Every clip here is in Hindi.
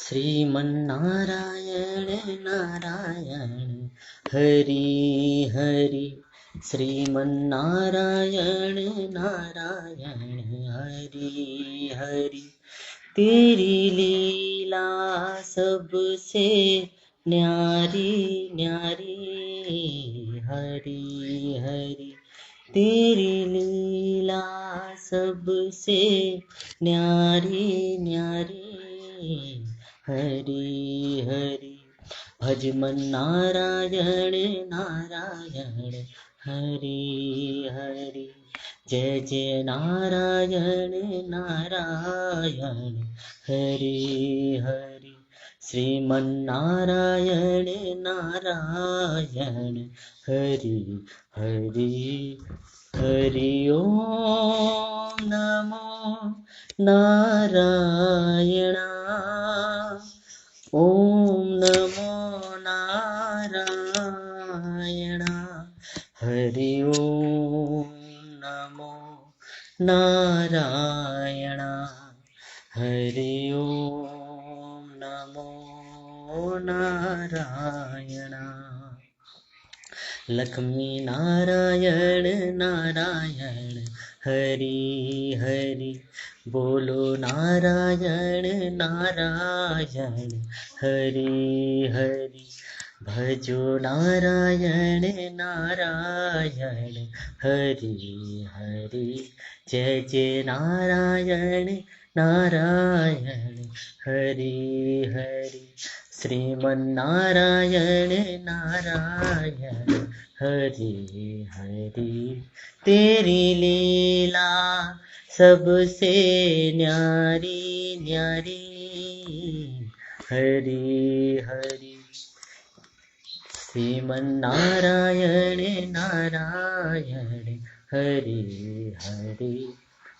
श्रीमन्नारायण नारायण हरि हरि श्रीमन्नारायण नारायण हरि हरि तेरी लीला सबसे न्यारी न्यारी हरि हरि तेरी लीला सबसे न्यारी न्यारी हरि हरि भज मन नारायण नारायण हरि हरि जय जय नारायण नारायण हरि हरि श्रीमन्नारायण नारायण हरि हरि हरि ओम नमो नारायण ओम नमो नारायण हरि ओम नमो नारायण हरि ओम नमो नारायण लक्ष्मी नारायण नारायण हरि हरि बोलो नारायण नारायण हरि हरि भजो नारायण नारायण हरि हरि जय जय नारायण नारायण हरि हरि श्रीमन्नारायण नारायण हरि हरि तेरी लीला सबसे न्यारी न्यारी हरि हरि श्रीमन्नारायण नारायण हरि हरि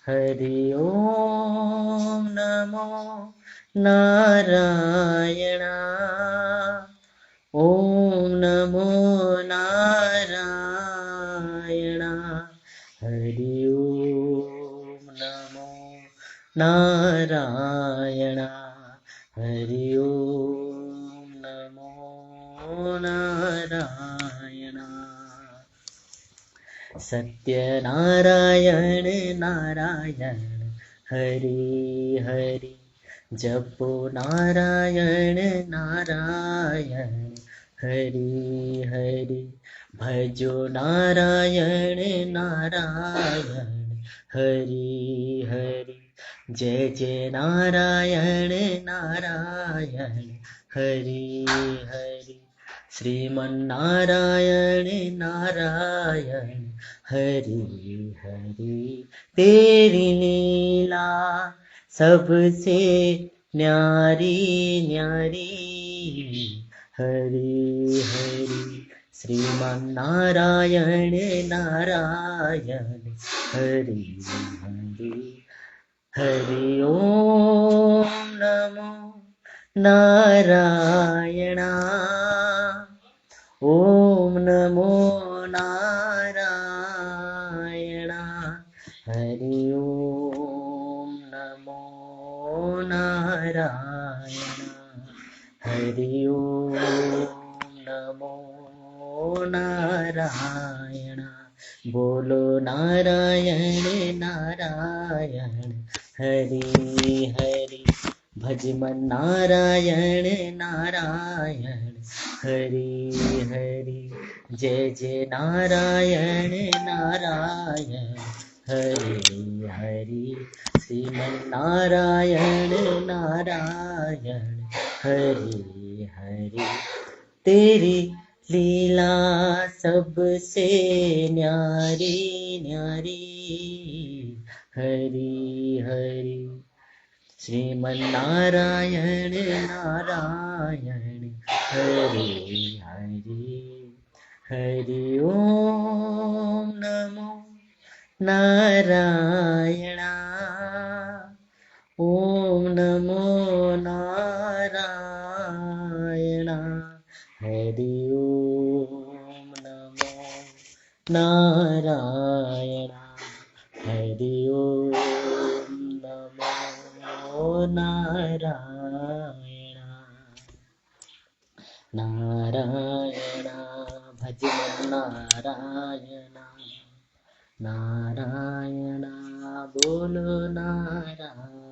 हरि ओम नमो नारायण ओम नमो नारायण हरि ओम नमो नारायण हरि ओम नमो नारायण सत्यनारायण नारायण हरि हरि जपो नारायण नारायण हरि हरि भजो नारायण नारायण हरि हरि जय जय नारायण नारायण हरि हरि श्रीमन्नारायण नारायण हरि हरि तेरी लीला सबसे न्यारी न्यारी हरि हरि श्रीमन्नारायण नारायण हरि हरि हरि ओम नमो नारायण ओम नमो नारायण हरि ओम नमो नारायण हरि ओम नमो नारायण बोलो नारायण नारायण हरि हरि भज मन नारायण नारायण हरि हरि जय जय नारायण नारायण हरि हरि श्रीमन नारायण नारायण हरि हरि तेरी लीला सबसे न्यारी न्यारी हरि हरि श्रीमन्नारायण नारायण हरि हरि हरि ओम नमो नारायण ओम नमो नारायण हरि ओम नमो नारायण हरि ओम नमो नारायण नारायण भज नारायण नारायण बोलो नारायण